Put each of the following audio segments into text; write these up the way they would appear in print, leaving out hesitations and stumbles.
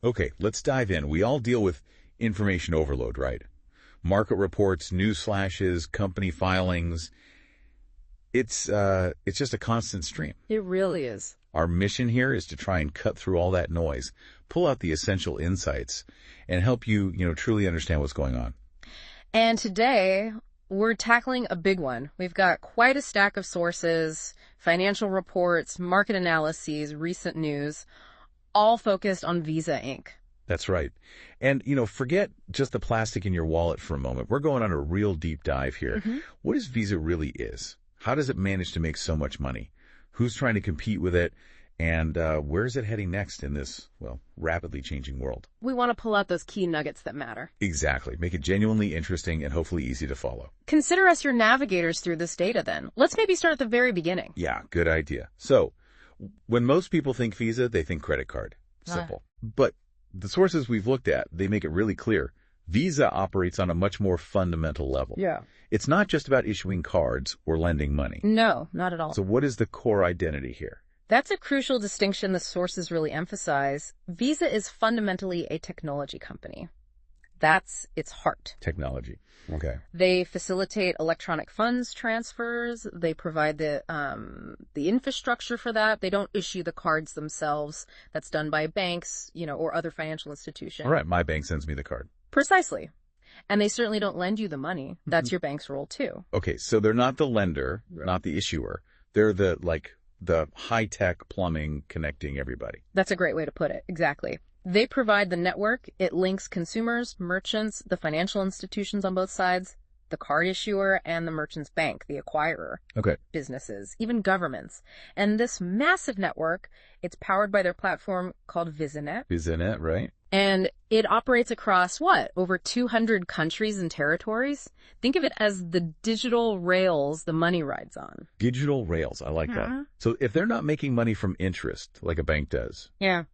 Okay, let's dive in. We all deal with information overload, right? Market reports, news flashes, company filings. It's just a constant stream. It really is. Our mission here is to try and cut through all that noise, pull out the essential insights, and help you, truly understand what's going on. And today, we're tackling a big one. We've got quite a stack of sources, financial reports, market analyses, recent news, all focused on Visa Inc. That's right. And, forget just the plastic in your wallet for a moment. We're going on a real deep dive here. What is Visa really is? How does it manage to make so much money? Who's trying to compete with it? And where is it heading next in this, rapidly changing world? We want to pull out those key nuggets that matter. Exactly. Make it genuinely interesting and hopefully easy to follow. Consider us your navigators through this data then. Let's maybe start at the very beginning. Yeah, good idea. So, when most people think Visa, they think credit card. Simple. But the sources we've looked at, they make it really clear. Visa operates on a much more fundamental level. Yeah. It's not just about issuing cards or lending money. No, not at all. So what is the core identity here? That's a crucial distinction the sources really emphasize. Visa is fundamentally a technology company. That's its heart. Technology. Okay. They facilitate electronic funds transfers. They provide the infrastructure for that. They don't issue the cards themselves. That's done by banks, or other financial institutions. All right. My bank sends me the card. Precisely. And they certainly don't lend you the money. That's your bank's role too. Okay. So they're not the lender, not the issuer. They're the high-tech plumbing connecting everybody. That's a great way to put it. Exactly. They provide the network. It links consumers, merchants, the financial institutions on both sides, the card issuer, and the merchant's bank, the acquirer. Okay. Businesses, even governments. And this massive network, it's powered by their platform called VisaNet. VisaNet, right? And it operates across, over 200 countries and territories? Think of it as the digital rails the money rides on. Digital rails. I like that. So if they're not making money from interest, like a bank does,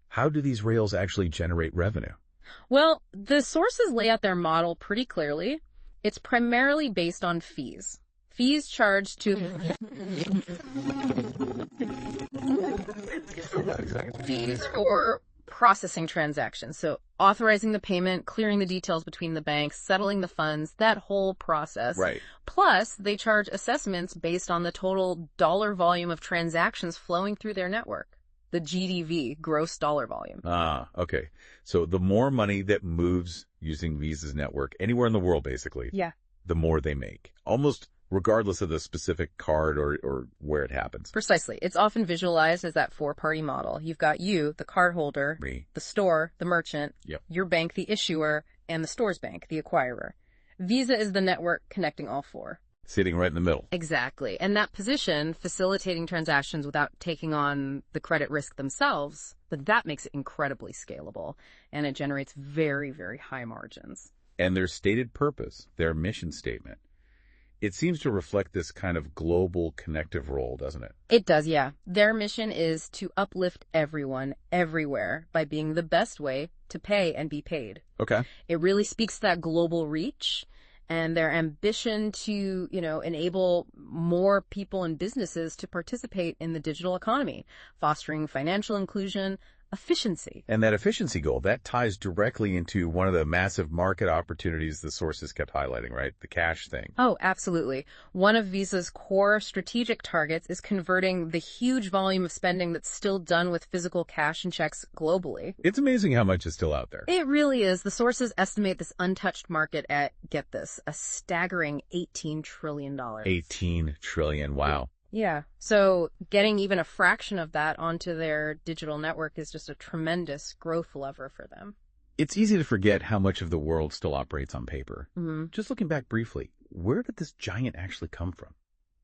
how do these rails actually generate revenue? Well, the sources lay out their model pretty clearly. It's primarily based on fees. Fees charged to fees for processing transactions. So authorizing the payment, clearing the details between the banks, settling the funds, that whole process. Right. Plus, they charge assessments based on the total dollar volume of transactions flowing through their network. The GDV, gross dollar volume. Okay. So the more money that moves using Visa's network, anywhere in the world, basically, the more they make. Almost regardless of the specific card or where it happens. Precisely. It's often visualized as that four-party model. You've got you, the cardholder, me, the store, the merchant, your bank, the issuer, and the store's bank, the acquirer. Visa is the network connecting all four. Sitting right in the middle. Exactly. And that position, facilitating transactions without taking on the credit risk themselves, but that makes it incredibly scalable, and it generates very, very high margins. And their stated purpose, their mission statement, it seems to reflect this kind of global connective role, doesn't it? It does, yeah. Their mission is to uplift everyone, everywhere, by being the best way to pay and be paid. Okay. It really speaks to that global reach and their ambition to, enable more people and businesses to participate in the digital economy, fostering financial inclusion, efficiency. And that efficiency goal, that ties directly into one of the massive market opportunities the sources kept highlighting, right? The cash thing. Oh, absolutely. One of Visa's core strategic targets is converting the huge volume of spending that's still done with physical cash and checks globally. It's amazing how much is still out there. It really is. The sources estimate this untouched market at, get this, a staggering $18 trillion. 18 trillion. Wow. Yeah. So getting even a fraction of that onto their digital network is just a tremendous growth lever for them. It's easy to forget how much of the world still operates on paper. Just looking back briefly, where did this giant actually come from?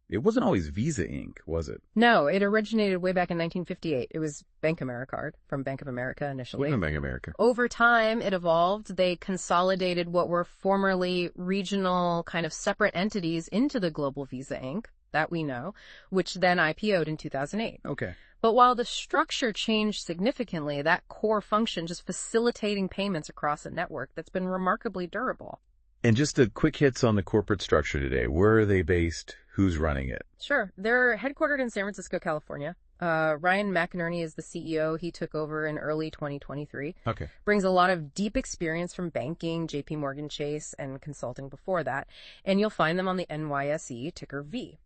It wasn't always Visa Inc., was it? No, it originated way back in 1958. It was Bank Americard from Bank of America initially. Bank of America. Over time, it evolved. They consolidated what were formerly regional kind of separate entities into the global Visa Inc., that we know, which then IPO'd in 2008. Okay. But while the structure changed significantly, that core function, just facilitating payments across a network, that's been remarkably durable. And just a quick hits on the corporate structure today. Where are they based? Who's running it? Sure. They're headquartered in San Francisco, California. Ryan McInerney is the CEO. He took over in early 2023. Okay. Brings a lot of deep experience from banking, JP Morgan Chase, and consulting before that. And you'll find them on the NYSE, ticker V.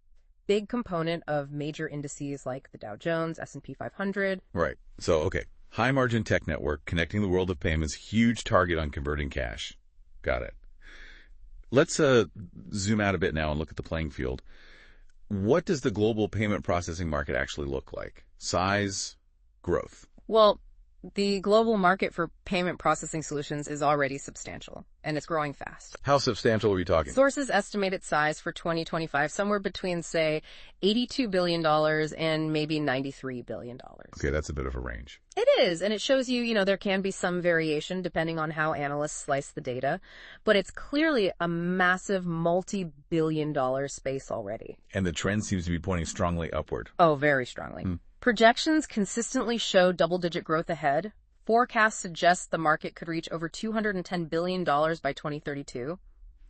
Big component of major indices like the Dow Jones, S&P 500. Right. So, okay. High margin tech network connecting the world of payments, huge target on converting cash. Got it. Let's zoom out a bit now and look at the playing field. What does the global payment processing market actually look like? Size, growth? Well, the global market for payment processing solutions is already substantial, and it's growing fast. How substantial are we talking? Sources estimate its size for 2025 somewhere between, say, $82 billion and maybe $93 billion. Okay, that's a bit of a range. It is, and it shows you, there can be some variation depending on how analysts slice the data, but it's clearly a massive multi-billion-dollar space already. And the trend seems to be pointing strongly upward. Oh, very strongly. Projections consistently show double-digit growth ahead. Forecasts suggest the market could reach over $210 billion by 2032,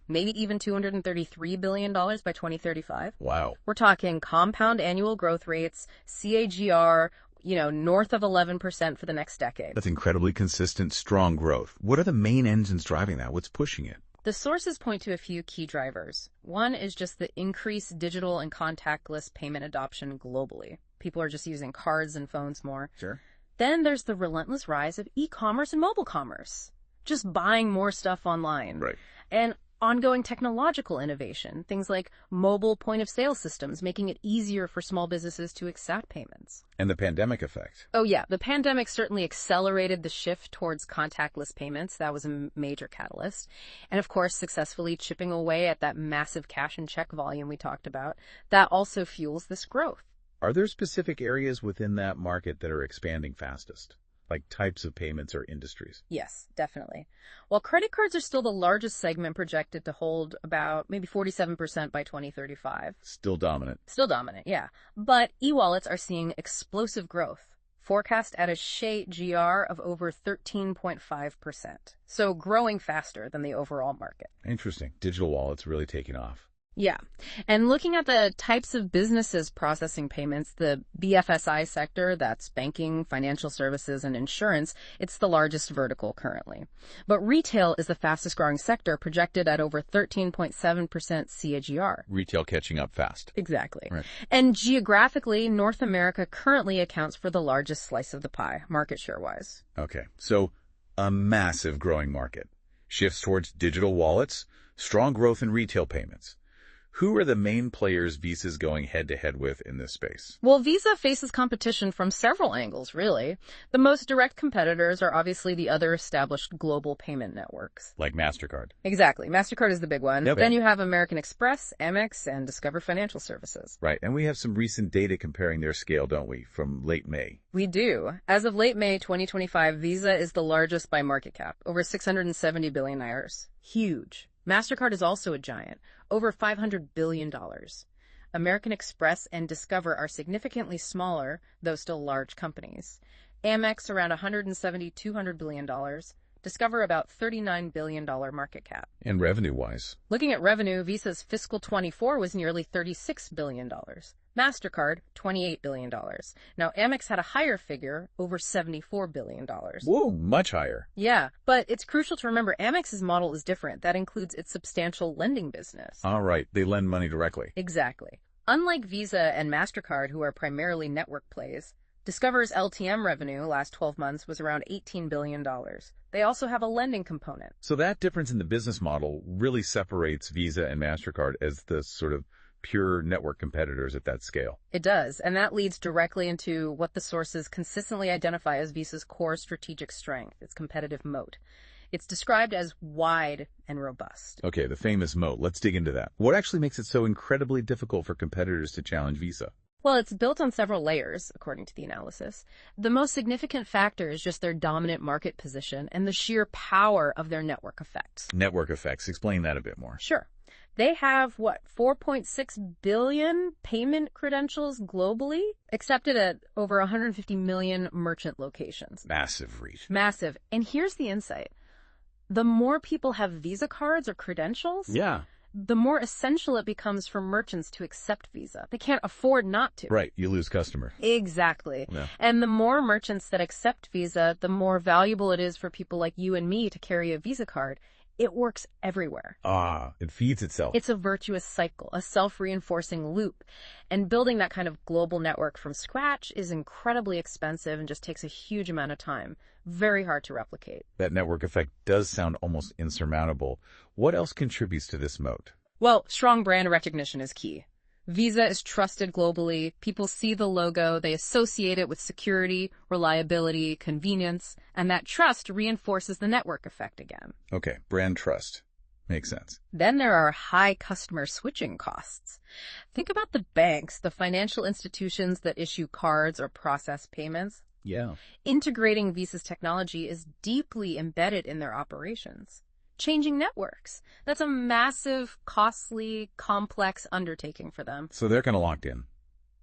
maybe even $233 billion by 2035. Wow. We're talking compound annual growth rates, CAGR, north of 11% for the next decade. That's incredibly consistent, strong growth. What are the main engines driving that? What's pushing it? The sources point to a few key drivers. One is just the increased digital and contactless payment adoption globally. People are just using cards and phones more. Sure. Then there's the relentless rise of e-commerce and mobile commerce, just buying more stuff online. Right. And ongoing technological innovation, things like mobile point-of-sale systems, making it easier for small businesses to accept payments. And the pandemic effect. Oh, yeah. The pandemic certainly accelerated the shift towards contactless payments. That was a major catalyst. And, of course, successfully chipping away at that massive cash and check volume we talked about. That also fuels this growth. Are there specific areas within that market that are expanding fastest, like types of payments or industries? Yes, definitely. While credit cards are still the largest segment, projected to hold about maybe 47% by 2035. Still dominant. Still dominant, yeah. But e-wallets are seeing explosive growth, forecast at a CAGR of over 13.5%. So growing faster than the overall market. Interesting. Digital wallets really taking off. Yeah. And looking at the types of businesses processing payments, the BFSI sector, that's banking, financial services, and insurance, it's the largest vertical currently. But retail is the fastest growing sector, projected at over 13.7% CAGR. Retail catching up fast. Exactly. Right. And geographically, North America currently accounts for the largest slice of the pie, market share-wise. Okay. So a massive growing market. Shifts towards digital wallets, strong growth in retail payments. Who are the main players Visa's going head-to-head with in this space? Well, Visa faces competition from several angles, really. The most direct competitors are obviously the other established global payment networks. Like Mastercard. Exactly. Mastercard is the big one. Okay. Then you have American Express, Amex, and Discover Financial Services. Right. And we have some recent data comparing their scale, don't we, from late May? We do. As of late May 2025, Visa is the largest by market cap, over 670 billion. Huge. Mastercard is also a giant, over $500 billion. American Express and Discover are significantly smaller, though still large companies. Amex around $200 billion. Discover about $39 billion market cap. And revenue-wise? Looking at revenue, Visa's fiscal 24 was nearly $36 billion. Mastercard, $28 billion. Now, Amex had a higher figure, over $74 billion. Whoa, much higher. Yeah, but it's crucial to remember Amex's model is different. That includes its substantial lending business. All right, they lend money directly. Exactly. Unlike Visa and Mastercard, who are primarily network plays, Discover's LTM revenue last 12 months was around $18 billion. They also have a lending component. So that difference in the business model really separates Visa and Mastercard as the sort of pure network competitors at that scale. It does, and that leads directly into what the sources consistently identify as Visa's core strategic strength, its competitive moat. It's described as wide and robust. Okay, the famous moat. Let's dig into that. What actually makes it so incredibly difficult for competitors to challenge Visa? Well, it's built on several layers, according to the analysis. The most significant factor is just their dominant market position and the sheer power of their network effects. Network effects. Explain that a bit more. Sure. They have, 4.6 billion payment credentials globally, accepted at over 150 million merchant locations. Massive reach. Massive. And here's the insight. The more people have Visa cards or credentials, the more essential it becomes for merchants to accept Visa. They can't afford not to. Right, you lose customer. Exactly. Yeah. And the more merchants that accept Visa, the more valuable it is for people like you and me to carry a Visa card. It works everywhere. It feeds itself. It's a virtuous cycle, a self-reinforcing loop. And building that kind of global network from scratch is incredibly expensive and just takes a huge amount of time. Very hard to replicate. That network effect does sound almost insurmountable. What else contributes to this moat? Well, strong brand recognition is key. Visa is trusted globally. People see the logo, they associate it with security, reliability, convenience, and that trust reinforces the network effect again. Okay, brand trust. Makes sense. Then there are high customer switching costs. Think about the banks, the financial institutions that issue cards or process payments. Yeah. Integrating Visa's technology is deeply embedded in their operations. Changing networks. That's a massive, costly, complex undertaking for them. So they're kind of locked in.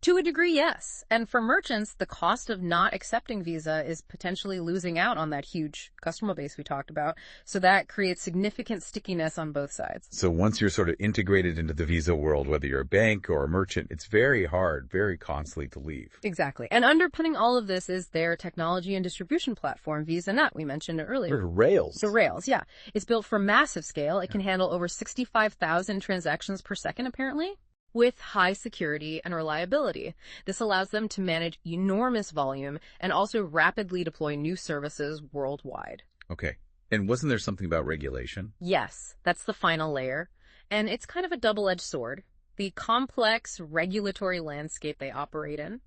To a degree, yes. And for merchants, the cost of not accepting Visa is potentially losing out on that huge customer base we talked about. So that creates significant stickiness on both sides. So once you're sort of integrated into the Visa world, whether you're a bank or a merchant, it's very hard, very costly to leave. Exactly. And underpinning all of this is their technology and distribution platform, VisaNet. We mentioned it earlier. Rails. The Rails, yeah. It's built for massive scale. It can handle over 65,000 transactions per second, apparently, with high security and reliability. This allows them to manage enormous volume and also rapidly deploy new services worldwide. Okay. And wasn't there something about regulation? Yes, that's the final layer. And it's kind of a double-edged sword. The complex regulatory landscape they operate in,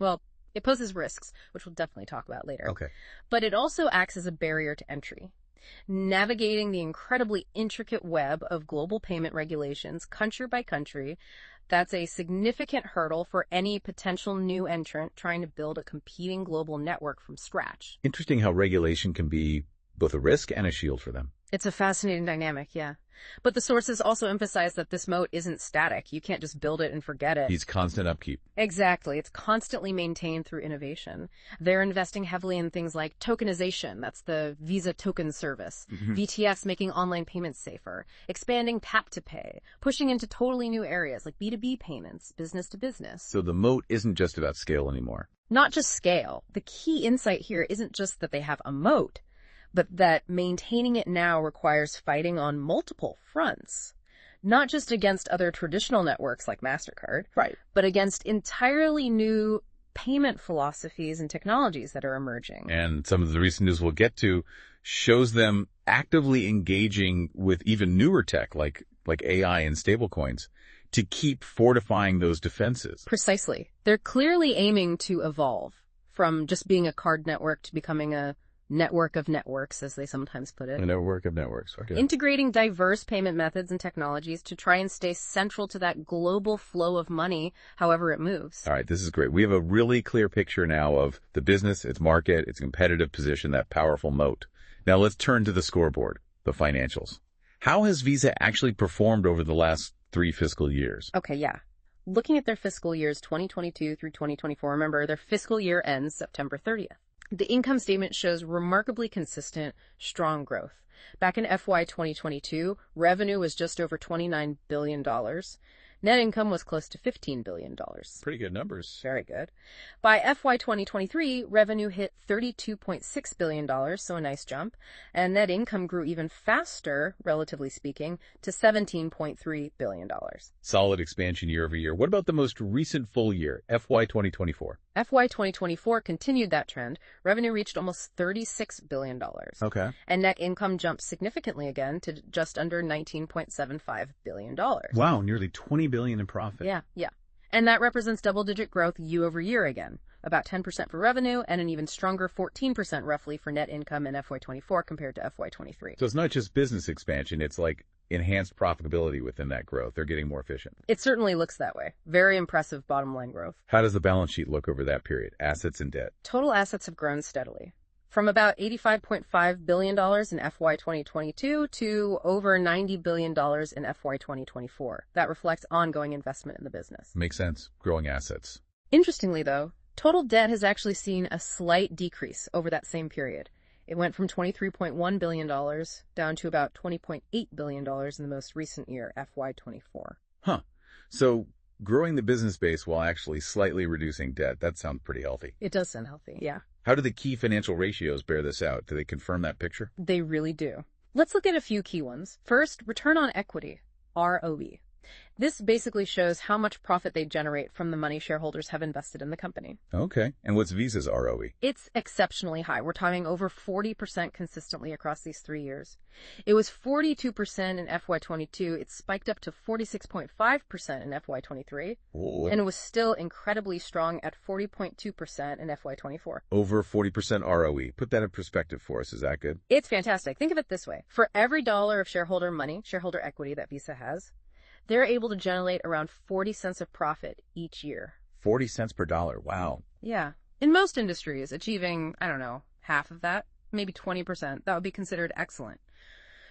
well, it poses risks, which we'll definitely talk about later. Okay. But it also acts as a barrier to entry. Navigating the incredibly intricate web of global payment regulations, country by country, that's a significant hurdle for any potential new entrant trying to build a competing global network from scratch. Interesting how regulation can be both a risk and a shield for them. It's a fascinating dynamic, yeah. But the sources also emphasize that this moat isn't static. You can't just build it and forget it. Needs constant upkeep. Exactly. It's constantly maintained through innovation. They're investing heavily in things like tokenization. That's the Visa token service. VTS making online payments safer. Expanding tap to pay. Pushing into totally new areas like B2B payments, business to business. So the moat isn't just about scale anymore. Not just scale. The key insight here isn't just that they have a moat, but that maintaining it now requires fighting on multiple fronts, not just against other traditional networks like Mastercard, Right. but against entirely new payment philosophies and technologies that are emerging. And some of the recent news we'll get to shows them actively engaging with even newer tech like AI and stablecoins to keep fortifying those defenses. Precisely. They're clearly aiming to evolve from just being a card network to becoming a network of networks, as they sometimes put it. A network of networks. Okay. Integrating diverse payment methods and technologies to try and stay central to that global flow of money, however it moves. All right, this is great. We have a really clear picture now of the business, its market, its competitive position, that powerful moat. Now let's turn to the scoreboard, the financials. How has Visa actually performed over the last 3 fiscal years? Okay, yeah. Looking at their fiscal years 2022 through 2024, remember, their fiscal year ends September 30th. The income statement shows remarkably consistent, strong growth. Back in FY 2022, revenue was just over $29 billion. Net income was close to $15 billion. Pretty good numbers. Very good. By FY 2023, revenue hit $32.6 billion, so a nice jump, and net income grew even faster, relatively speaking, to $17.3 billion. Solid expansion year over year. What about the most recent full year, FY 2024? FY 2024 continued that trend. Revenue reached almost $36 billion. Okay. And net income jumped significantly again to just under $19.75 billion. Wow, nearly $20 billion in profit. Yeah. And that represents double-digit growth year over year again. About 10% for revenue and an even stronger 14% roughly for net income in FY24 compared to FY23. So it's not just business expansion, it's like enhanced profitability within that growth. They're getting more efficient. It certainly looks that way. Very impressive bottom line growth. How does the balance sheet look over that period? Assets and debt. Total assets have grown steadily. From about $85.5 billion in FY 2022 to over $90 billion in FY 2024. That reflects ongoing investment in the business. Makes sense. Growing assets. Interestingly, though, total debt has actually seen a slight decrease over that same period. It went from $23.1 billion down to about $20.8 billion in the most recent year, FY24. Huh. So growing the business base while actually slightly reducing debt, that sounds pretty healthy. It does sound healthy, yeah. How do the key financial ratios bear this out? Do they confirm that picture? They really do. Let's look at a few key ones. First, return on equity, ROE. This basically shows how much profit they generate from the money shareholders have invested in the company. Okay. And what's Visa's ROE? It's exceptionally high. We're talking over 40% consistently across these 3 years. It was 42% in FY22. It spiked up to 46.5% in FY23. Oh. And it was still incredibly strong at 40.2% in FY24. Over 40% ROE. Put that in perspective for us. Is that good? It's fantastic. Think of it this way. For every dollar of shareholder money, shareholder equity that Visa has, they're able to generate around 40 cents of profit each year. 40 cents per dollar. Wow. Yeah. In most industries, achieving, I don't know, half of that, maybe 20%, that would be considered excellent.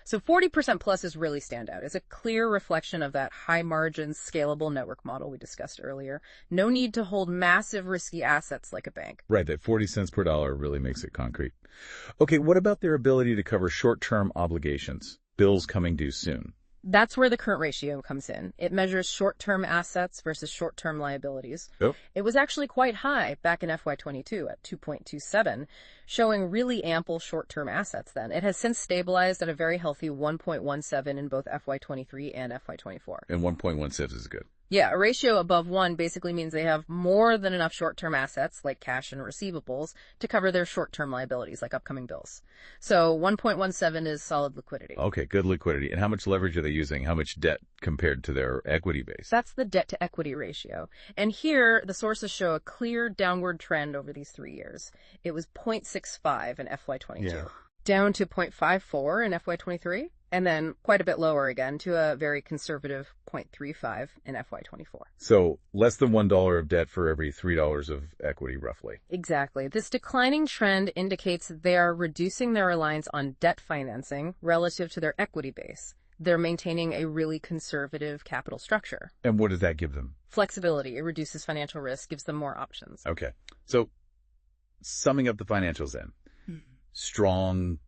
So 40% plus is really standout. It's a clear reflection of that high margin, scalable network model we discussed earlier. No need to hold massive risky assets like a bank. Right, that 40 cents per dollar really makes it concrete. Okay, what about their ability to cover short-term obligations, bills coming due soon? That's where the current ratio comes in. It measures short-term assets versus short-term liabilities. Yep. It was actually quite high back in FY22 at 2.27, showing really ample short-term assets then. It has since stabilized at a very healthy 1.17 in both FY23 and FY24. And 1.16 is good. Yeah, a ratio above 1 basically means they have more than enough short-term assets, like cash and receivables, to cover their short-term liabilities, like upcoming bills. So 1.17 is solid liquidity. Okay, good liquidity. And how much leverage are they using? How much debt compared to their equity base? That's the debt-to-equity ratio. And here, the sources show a clear downward trend over these 3 years. It was 0.65 in FY22, down to 0.54 in FY23, and then quite a bit lower again to a very conservative 0.35 in FY24. So less than $1 of debt for every $3 of equity, roughly. Exactly. This declining trend indicates that they are reducing their reliance on debt financing relative to their equity base. They're maintaining a really conservative capital structure. And what does that give them? Flexibility. It reduces financial risk, gives them more options. Okay. So summing up the financials then. Strong,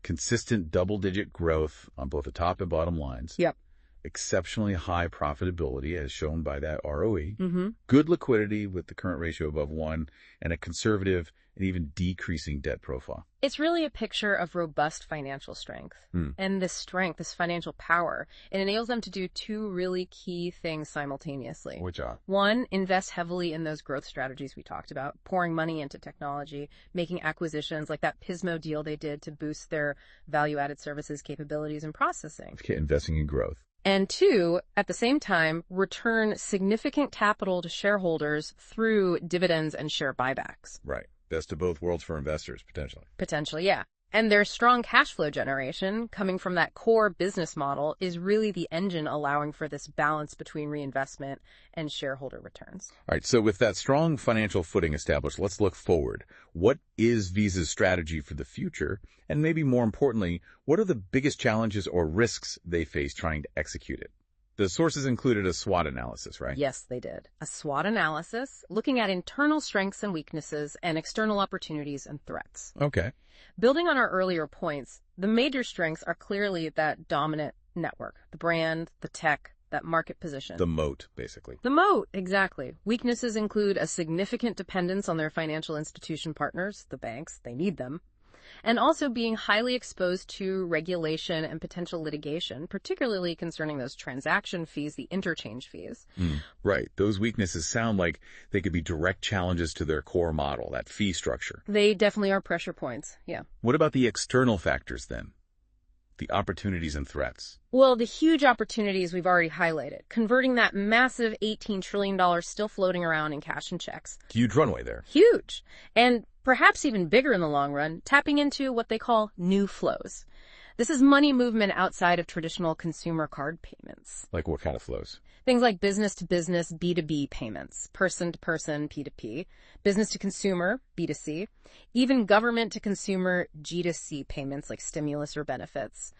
consistent double-digit growth on both the top and bottom lines. Yep. Exceptionally high profitability as shown by that ROE. Mm-hmm. Good liquidity with the current ratio above 1 and a conservative and even decreasing debt profile. It's really a picture of robust financial strength. And this strength, this financial power, it enables them to do two really key things simultaneously. Which are? One, invest heavily in those growth strategies we talked about, pouring money into technology, making acquisitions like that Pismo deal they did to boost their value-added services capabilities and processing. Okay, investing in growth. And two, at the same time, return significant capital to shareholders through dividends and share buybacks. Right. Best of both worlds for investors, potentially. Potentially, yeah. And their strong cash flow generation coming from that core business model is really the engine allowing for this balance between reinvestment and shareholder returns. All right, so with that strong financial footing established, let's look forward. What is Visa's strategy for the future? And maybe more importantly, what are the biggest challenges or risks they face trying to execute it? The sources included a SWOT analysis, right? Yes, they did. A SWOT analysis looking at internal strengths and weaknesses and external opportunities and threats. Okay. Building on our earlier points, the major strengths are clearly that dominant network, the brand, the tech, that market position. The moat, basically. The moat, exactly. Weaknesses include a significant dependence on their financial institution partners, the banks, they need them, and also being highly exposed to regulation and potential litigation, particularly concerning those transaction fees, the interchange fees. Right. Those weaknesses sound like they could be direct challenges to their core model, that fee structure. They definitely are pressure points, yeah. What about the external factors then? The opportunities and threats? Well, the huge opportunities we've already highlighted. Converting that massive $18 trillion still floating around in cash and checks. Huge runway there. Huge. And perhaps even bigger in the long run, tapping into what they call new flows. This is money movement outside of traditional consumer card payments. Like what kind of flows? Things like business-to-business, B2B payments, person-to-person, P2P, business-to-consumer, B2C, even government-to-consumer, G2C payments like stimulus or benefits.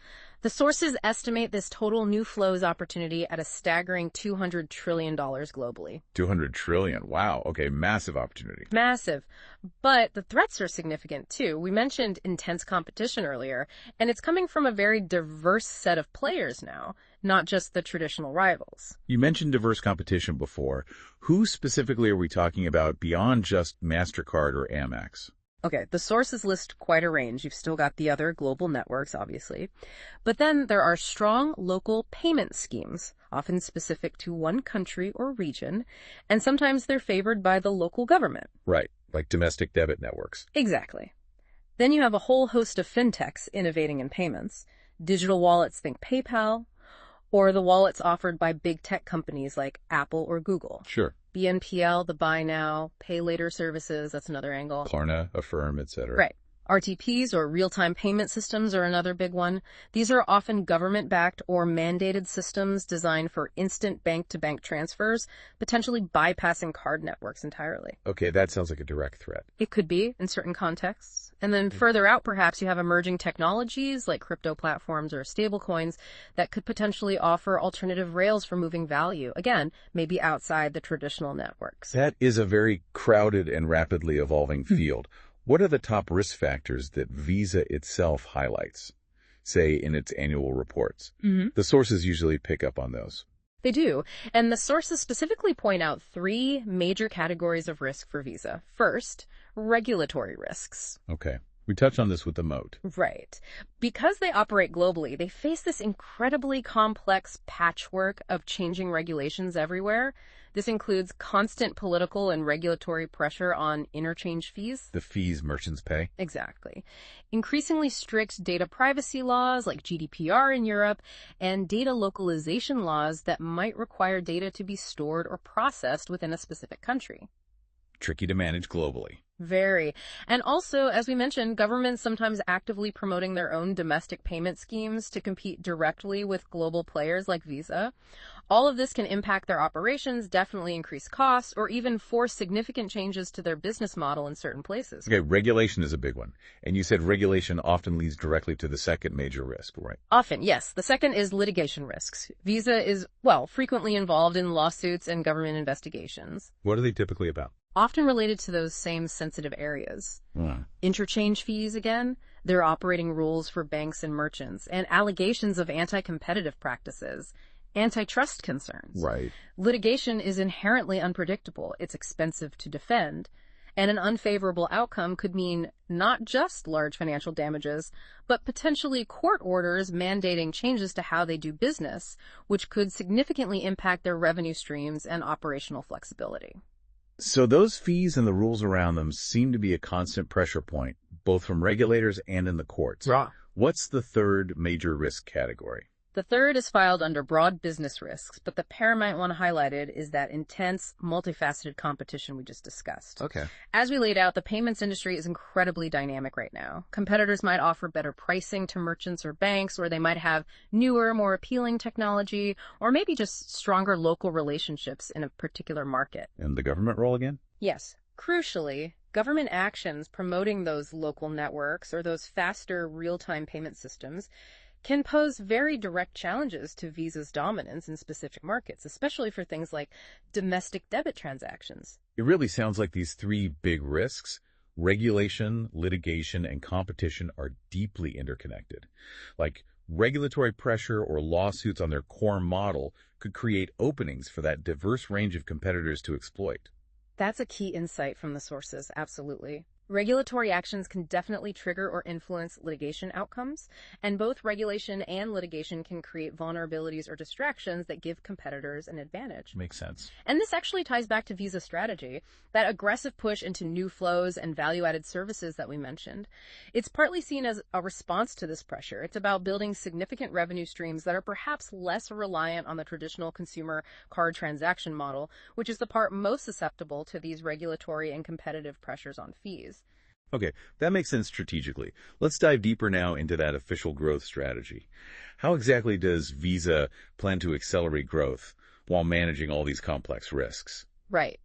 The sources estimate this total new flows opportunity at a staggering $200 trillion globally. 200 trillion. Wow. Okay, massive opportunity. Massive. But the threats are significant too. We mentioned intense competition earlier, and it's coming from a very diverse set of players now, not just the traditional rivals. You mentioned diverse competition before. Who specifically are we talking about beyond just Mastercard or Amex? Okay, the sources list quite a range. You've still got the other global networks, obviously. But then there are strong local payment schemes, often specific to one country or region, and sometimes they're favored by the local government. Right, like domestic debit networks. Exactly. Then you have a whole host of FinTechs innovating in payments. Digital wallets, think PayPal, or the wallets offered by big tech companies like Apple or Google. Sure. BNPL, the buy now, pay later services, that's another angle. Klarna, Affirm, etc. Right. RTPs, or real-time payment systems, are another big one. These are often government-backed or mandated systems designed for instant bank-to-bank transfers, potentially bypassing card networks entirely. Okay, that sounds like a direct threat. It could be in certain contexts. And then further out, perhaps, you have emerging technologies like crypto platforms or stablecoins that could potentially offer alternative rails for moving value. Again, maybe outside the traditional networks. That is a very crowded and rapidly evolving field. What are the top risk factors that Visa itself highlights, say, in its annual reports? The sources usually pick up on those. They do, and the sources specifically point out three major categories of risk for Visa. First, regulatory risks. Okay. We touched on this with the Moat. Right. Because they operate globally, they face this incredibly complex patchwork of changing regulations everywhere. This includes constant political and regulatory pressure on interchange fees. The fees merchants pay. Exactly. Increasingly strict data privacy laws like GDPR in Europe, and data localization laws that might require data to be stored or processed within a specific country. Tricky to manage globally. Very. And also, as we mentioned, governments sometimes actively promoting their own domestic payment schemes to compete directly with global players like Visa. All of this can impact their operations, definitely increase costs, or even force significant changes to their business model in certain places. Okay, regulation is a big one. And you said regulation often leads directly to the second major risk, right? Often, yes. The second is litigation risks. Visa is, frequently involved in lawsuits and government investigations. What are they typically about? Often related to those same sensitive areas. Interchange fees, again, their operating rules for banks and merchants, and allegations of anti-competitive practices, antitrust concerns. Right. Litigation is inherently unpredictable. It's expensive to defend, and an unfavorable outcome could mean not just large financial damages, but potentially court orders mandating changes to how they do business, which could significantly impact their revenue streams and operational flexibility. So those fees and the rules around them seem to be a constant pressure point, both from regulators and in the courts. Right. What's the third major risk category? The third is filed under broad business risks, but the paramount one highlighted is that intense, multifaceted competition we just discussed. Okay. As we laid out, the payments industry is incredibly dynamic right now. Competitors might offer better pricing to merchants or banks, or they might have newer, more appealing technology, or maybe just stronger local relationships in a particular market. And the government role again? Yes. Crucially, government actions promoting those local networks or those faster real-time payment systems can pose very direct challenges to Visa's dominance in specific markets, especially for things like domestic debit transactions. It really sounds like these three big risks, regulation, litigation, and competition, are deeply interconnected. Like regulatory pressure or lawsuits on their core model could create openings for that diverse range of competitors to exploit. That's a key insight from the sources, absolutely. Regulatory actions can definitely trigger or influence litigation outcomes, and both regulation and litigation can create vulnerabilities or distractions that give competitors an advantage. Makes sense. And this actually ties back to Visa's strategy, that aggressive push into new flows and value-added services that we mentioned. It's partly seen as a response to this pressure. It's about building significant revenue streams that are perhaps less reliant on the traditional consumer card transaction model, which is the part most susceptible to these regulatory and competitive pressures on fees. Okay, that makes sense strategically. Let's dive deeper now into that official growth strategy. How exactly does Visa plan to accelerate growth while managing all these complex risks? Right.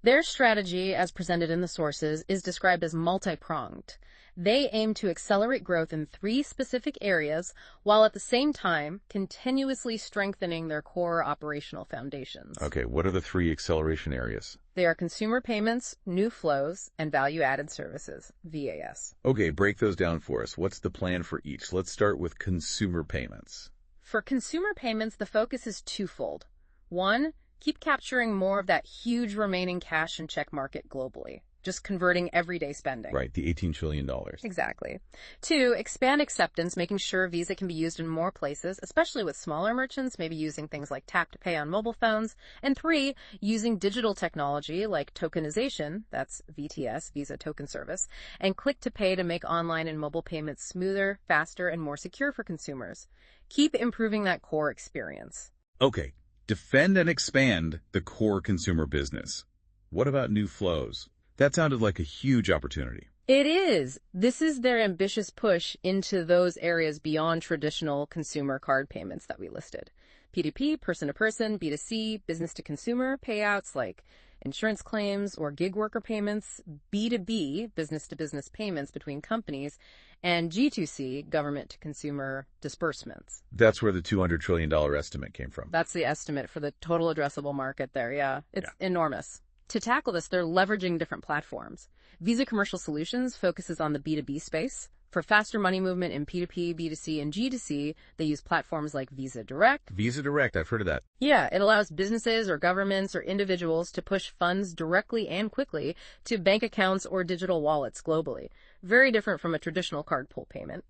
Their strategy, as presented in the sources, is described as multi-pronged. They aim to accelerate growth in 3 specific areas while at the same time continuously strengthening their core operational foundations. Okay, what are the 3 acceleration areas? They are consumer payments, new flows, and value-added services, VAS. Okay, break those down for us. What's the plan for each? Let's start with consumer payments. For consumer payments, the focus is twofold. 1, keep capturing more of that huge remaining cash and check market globally, just converting everyday spending. Right, the $18 trillion. Exactly. 2, expand acceptance, making sure Visa can be used in more places, especially with smaller merchants, maybe using things like tap to pay on mobile phones. And 3, using digital technology like tokenization, that's VTS, Visa Token Service, and click to pay to make online and mobile payments smoother, faster, and more secure for consumers. Keep improving that core experience. Okay, defend and expand the core consumer business. What about new flows? That sounded like a huge opportunity. It is. This is their ambitious push into those areas beyond traditional consumer card payments that we listed. P2P, person-to-person, B2C, business-to-consumer payouts like insurance claims or gig worker payments, B2B, business-to-business payments between companies, and G2C, government-to-consumer disbursements. That's where the $200 trillion estimate came from. That's the estimate for the total addressable market there, yeah. It's enormous. To tackle this, they're leveraging different platforms. Visa Commercial Solutions focuses on the B2B space. For faster money movement in P2P, B2C, and G2C, they use platforms like Visa Direct. Visa Direct, I've heard of that. Yeah, it allows businesses or governments or individuals to push funds directly and quickly to bank accounts or digital wallets globally. Very different from a traditional card pull payment.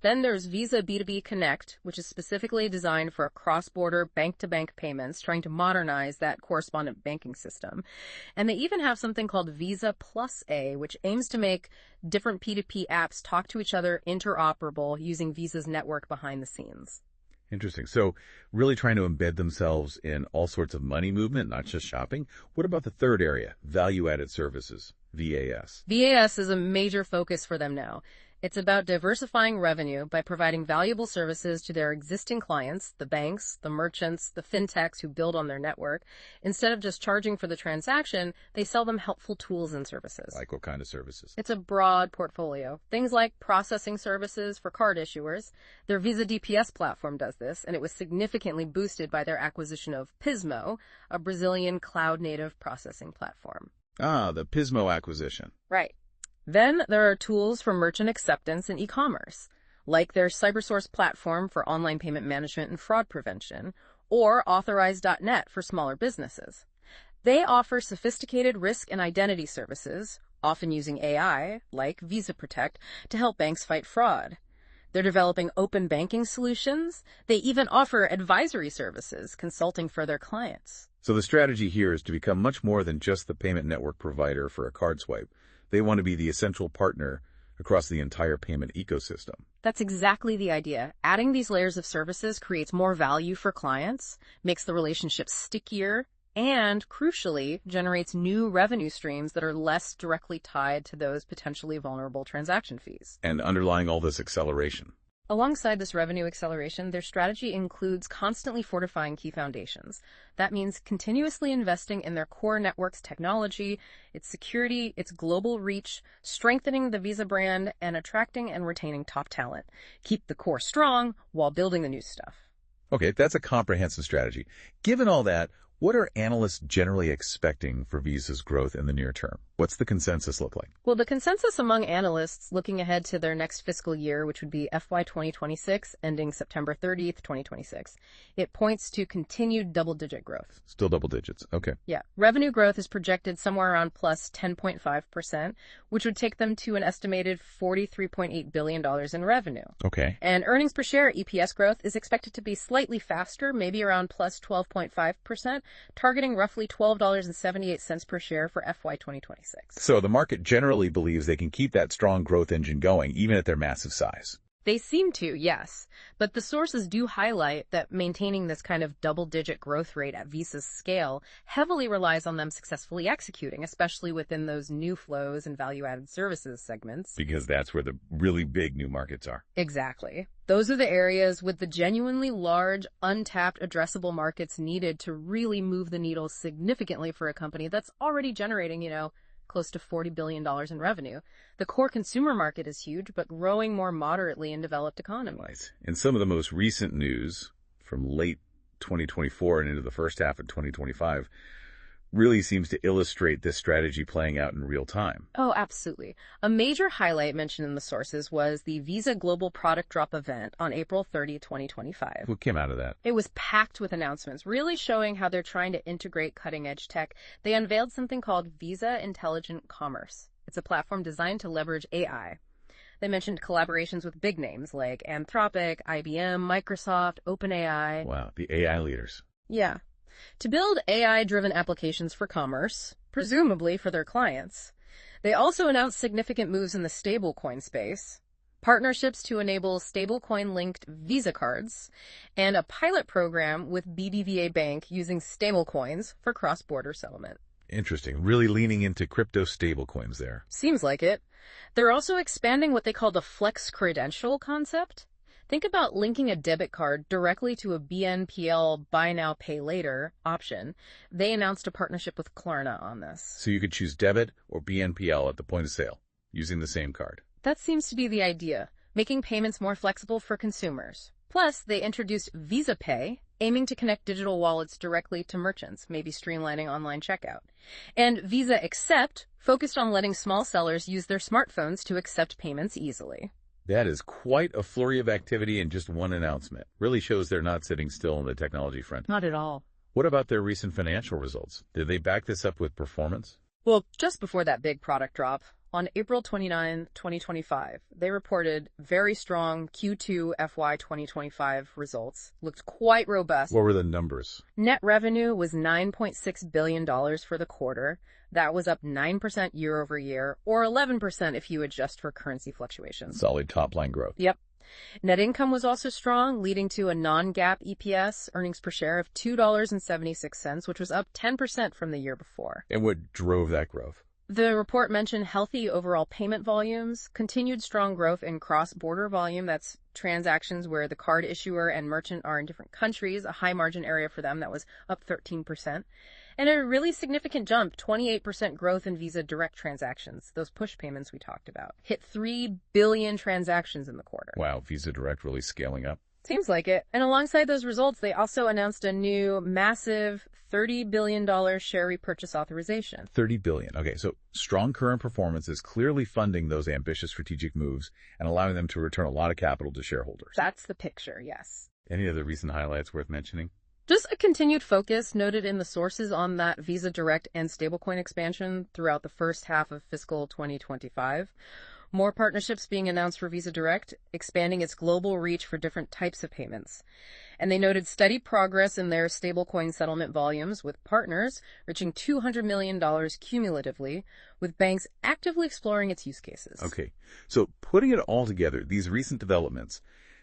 Then there's Visa B2B Connect, which is specifically designed for cross-border bank-to-bank payments, trying to modernize that correspondent banking system. And they even have something called Visa Plus A, which aims to make different P2P apps talk to each other interoperable using Visa's network behind the scenes. Interesting. So really trying to embed themselves in all sorts of money movement, not just shopping. What about the third area, value-added services, VAS? VAS is a major focus for them now. It's about diversifying revenue by providing valuable services to their existing clients, the banks, the merchants, the FinTechs who build on their network. Instead of just charging for the transaction, they sell them helpful tools and services. Like what kind of services? It's a broad portfolio. Things like processing services for card issuers. Their Visa DPS platform does this, and it was significantly boosted by their acquisition of Pismo, a Brazilian cloud-native processing platform. Ah, the Pismo acquisition. Right. Then there are tools for merchant acceptance and e-commerce, like their CyberSource platform for online payment management and fraud prevention, or Authorize.net for smaller businesses. They offer sophisticated risk and identity services, often using AI, like Visa Protect, to help banks fight fraud. They're developing open banking solutions. They even offer advisory services, consulting for their clients. So the strategy here is to become much more than just the payment network provider for a card swipe. They want to be the essential partner across the entire payment ecosystem. That's exactly the idea. Adding these layers of services creates more value for clients, makes the relationship stickier, and, crucially, generates new revenue streams that are less directly tied to those potentially vulnerable transaction fees. And underlying all this acceleration. Alongside this revenue acceleration, their strategy includes constantly fortifying key foundations. That means continuously investing in their core network's technology, its security, its global reach, strengthening the Visa brand, and attracting and retaining top talent. Keep the core strong while building the new stuff. Okay, that's a comprehensive strategy. Given all that, what are analysts generally expecting for Visa's growth in the near term? What's the consensus look like? Well, the consensus among analysts looking ahead to their next fiscal year, which would be FY 2026, ending September 30th, 2026, it points to continued double-digit growth. Still double digits. Okay. Yeah. Revenue growth is projected somewhere around plus 10.5%, which would take them to an estimated $43.8 billion in revenue. Okay. And earnings per share, EPS growth, is expected to be slightly faster, maybe around plus 12.5%, targeting roughly $12.78 per share for FY 2026. So the market generally believes they can keep that strong growth engine going, even at their massive size. They seem to, yes. But the sources do highlight that maintaining this kind of double-digit growth rate at Visa's scale heavily relies on them successfully executing, especially within those new flows and value-added services segments. Because that's where the really big new markets are. Exactly. Those are the areas with the genuinely large, untapped, addressable markets needed to really move the needle significantly for a company that's already generating, close to $40 billion in revenue. The core consumer market is huge, but growing more moderately in developed economies. Right. And some of the most recent news from late 2024 and into the first half of 2025 really seems to illustrate this strategy playing out in real time. Oh, absolutely. A major highlight mentioned in the sources was the Visa Global Product Drop event on April 30, 2025. What came out of that? It was packed with announcements, really showing how they're trying to integrate cutting-edge tech. They unveiled something called Visa Intelligent Commerce. It's a platform designed to leverage AI. They mentioned collaborations with big names like Anthropic, IBM, Microsoft, OpenAI. Wow, the AI leaders. Yeah. To build AI-driven applications for commerce, presumably for their clients. They also announced significant moves in the stablecoin space, partnerships to enable stablecoin-linked Visa cards, and a pilot program with BBVA Bank using stablecoins for cross-border settlement. Interesting. Really leaning into crypto stablecoins there. Seems like it. They're also expanding what they call the flex credential concept. Think about linking a debit card directly to a BNPL buy now, pay later option. They announced a partnership with Klarna on this. So you could choose debit or BNPL at the point of sale using the same card. That seems to be the idea, making payments more flexible for consumers. Plus, they introduced Visa Pay, aiming to connect digital wallets directly to merchants, maybe streamlining online checkout. And Visa Accept, focused on letting small sellers use their smartphones to accept payments easily. That is quite a flurry of activity in just one announcement. Really shows they're not sitting still on the technology front. Not at all. What about their recent financial results? Did they back this up with performance? Well, just before that big product drop, on April 29, 2025, they reported very strong Q2 FY 2025 results. Looked quite robust. What were the numbers? Net revenue was $9.6 billion for the quarter. That was up 9% year over year, or 11% if you adjust for currency fluctuations. Solid top-line growth. Yep. Net income was also strong, leading to a non-GAAP EPS, earnings per share, of $2.76, which was up 10% from the year before. And what drove that growth? The report mentioned healthy overall payment volumes, continued strong growth in cross-border volume, that's transactions where the card issuer and merchant are in different countries, a high margin area for them that was up 13%. And a really significant jump, 28% growth in Visa Direct transactions, those push payments we talked about. Hit 3 billion transactions in the quarter. Wow, Visa Direct really scaling up. Seems like it. And alongside those results, they also announced a new massive $30 billion share repurchase authorization. $30 billion. Okay, so strong current performance is clearly funding those ambitious strategic moves and allowing them to return a lot of capital to shareholders. That's the picture, yes. Any other recent highlights worth mentioning? Just a continued focus noted in the sources on that Visa Direct and stablecoin expansion throughout the first half of fiscal 2025. More partnerships being announced for Visa Direct, expanding its global reach for different types of payments. And they noted steady progress in their stablecoin settlement volumes, with partners reaching $200 million cumulatively, with banks actively exploring its use cases. Okay, so putting it all together, these recent developments,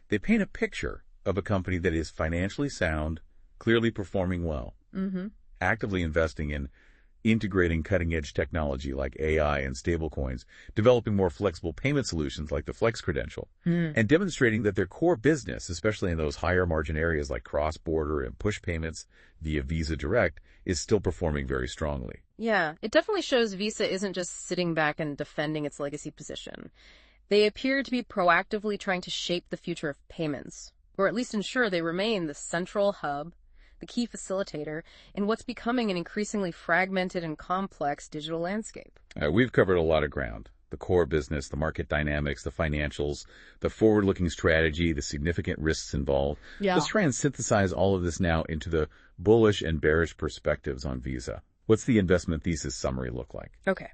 they paint a picture of a company that is financially sound, clearly performing well, actively investing in integrating cutting-edge technology like AI and stablecoins, developing more flexible payment solutions like the Flex Credential, and demonstrating that their core business, especially in those higher margin areas like cross-border and push payments via Visa Direct, is still performing very strongly. Yeah, it definitely shows Visa isn't just sitting back and defending its legacy position. They appear to be proactively trying to shape the future of payments, or at least ensure they remain the central hub, the key facilitator in what's becoming an increasingly fragmented and complex digital landscape. We've covered a lot of ground. The core business, the market dynamics, the financials, the forward-looking strategy, the significant risks involved. Yeah. Let's try and synthesize all of this now into the bullish and bearish perspectives on Visa. What's the investment thesis summary look like? Okay.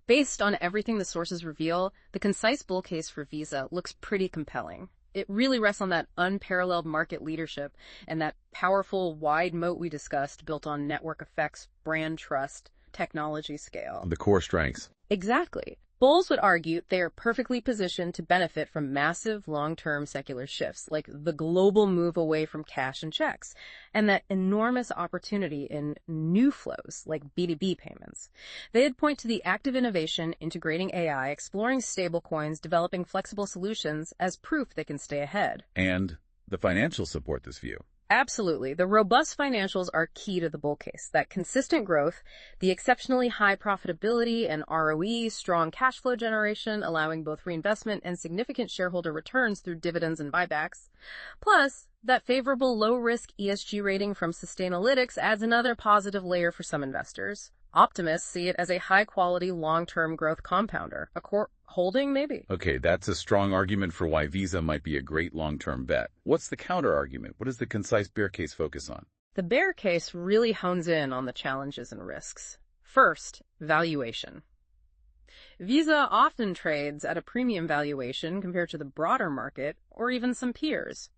Based on everything the sources reveal, the concise bull case for Visa looks pretty compelling. It really rests on that unparalleled market leadership and that powerful wide moat we discussed, built on network effects, brand trust, technology scale. The core strengths. Exactly. Bulls would argue they are perfectly positioned to benefit from massive long-term secular shifts, like the global move away from cash and checks, and that enormous opportunity in new flows, like B2B payments. They'd point to the active innovation, integrating AI, exploring stablecoins, developing flexible solutions as proof they can stay ahead. And the financials support this view. Absolutely. The robust financials are key to the bull case. That consistent growth, the exceptionally high profitability and ROE, strong cash flow generation, allowing both reinvestment and significant shareholder returns through dividends and buybacks. Plus, that favorable low-risk ESG rating from Sustainalytics adds another positive layer for some investors. Optimists see it as a high-quality, long-term growth compounder. A core holding, maybe? Okay, that's a strong argument for why Visa might be a great long-term bet. What's the counter-argument? What does the concise bear case focus on? The bear case really hones in on the challenges and risks. First, valuation. Visa often trades at a premium valuation compared to the broader market or even some peers.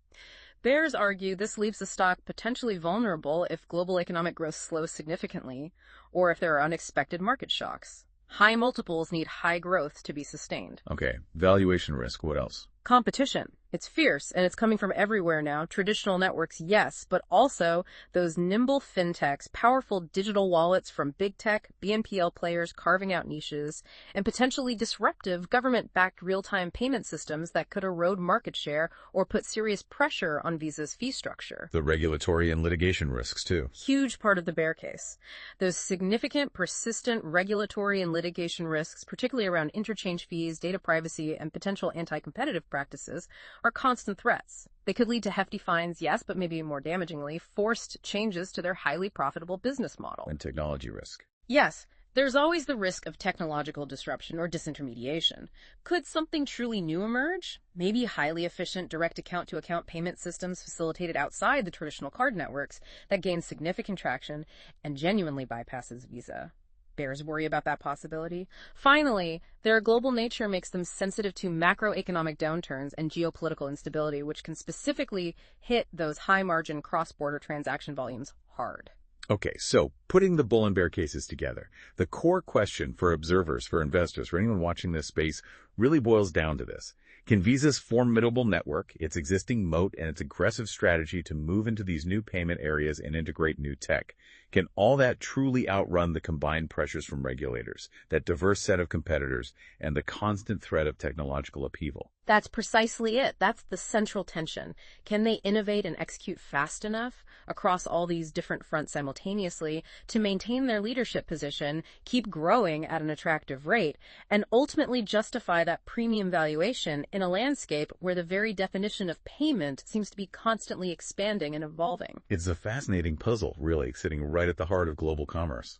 Bears argue this leaves the stock potentially vulnerable if global economic growth slows significantly or if there are unexpected market shocks. High multiples need high growth to be sustained. Okay, valuation risk. What else? Competition. It's fierce, and it's coming from everywhere now. Traditional networks, yes, but also those nimble FinTechs, powerful digital wallets from big tech, BNPL players carving out niches, and potentially disruptive government-backed real-time payment systems that could erode market share or put serious pressure on Visa's fee structure. The regulatory and litigation risks, too. Huge part of the bear case. Those significant, persistent regulatory and litigation risks, particularly around interchange fees, data privacy, and potential anti-competitive practices, are constant threats. They could lead to hefty fines, yes, but maybe more damagingly, forced changes to their highly profitable business model. And technology risk. Yes, there's always the risk of technological disruption or disintermediation. Could something truly new emerge? Maybe highly efficient direct account-to-account payment systems facilitated outside the traditional card networks that gain significant traction and genuinely bypasses Visa. Bears worry about that possibility. Finally, their global nature makes them sensitive to macroeconomic downturns and geopolitical instability, which can specifically hit those high-margin cross-border transaction volumes hard. Okay, so putting the bull and bear cases together, the core question for observers, for investors, for anyone watching this space really boils down to this. Can Visa's formidable network, its existing moat, and its aggressive strategy to move into these new payment areas and integrate new tech, can all that truly outrun the combined pressures from regulators, that diverse set of competitors, and the constant threat of technological upheaval? That's precisely it. That's the central tension. Can they innovate and execute fast enough across all these different fronts simultaneously to maintain their leadership position, keep growing at an attractive rate, and ultimately justify that premium valuation in a landscape where the very definition of payment seems to be constantly expanding and evolving? It's a fascinating puzzle, really, sitting right at the heart of global commerce.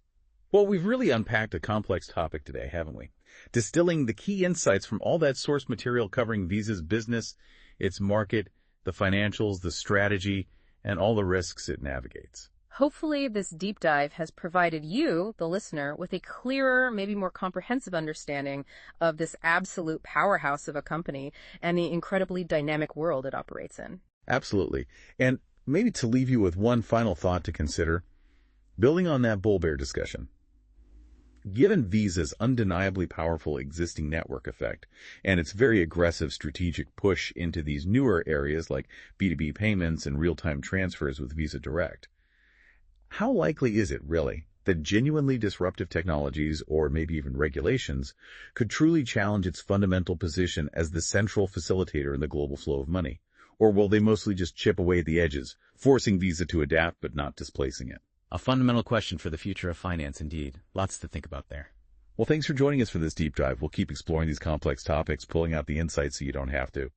Well, we've really unpacked a complex topic today, haven't we? Distilling the key insights from all that source material covering Visa's business, its market, the financials, the strategy, and all the risks it navigates. Hopefully, this deep dive has provided you, the listener, with a clearer, maybe more comprehensive understanding of this absolute powerhouse of a company and the incredibly dynamic world it operates in. Absolutely. And maybe to leave you with one final thought to consider, building on that bull-bear discussion. Given Visa's undeniably powerful existing network effect and its very aggressive strategic push into these newer areas like B2B payments and real-time transfers with Visa Direct, how likely is it, really, that genuinely disruptive technologies, or maybe even regulations, could truly challenge its fundamental position as the central facilitator in the global flow of money? Or will they mostly just chip away at the edges, forcing Visa to adapt but not displacing it? A fundamental question for the future of finance, indeed. Lots to think about there. Well, thanks for joining us for this deep dive. We'll keep exploring these complex topics, pulling out the insights so you don't have to.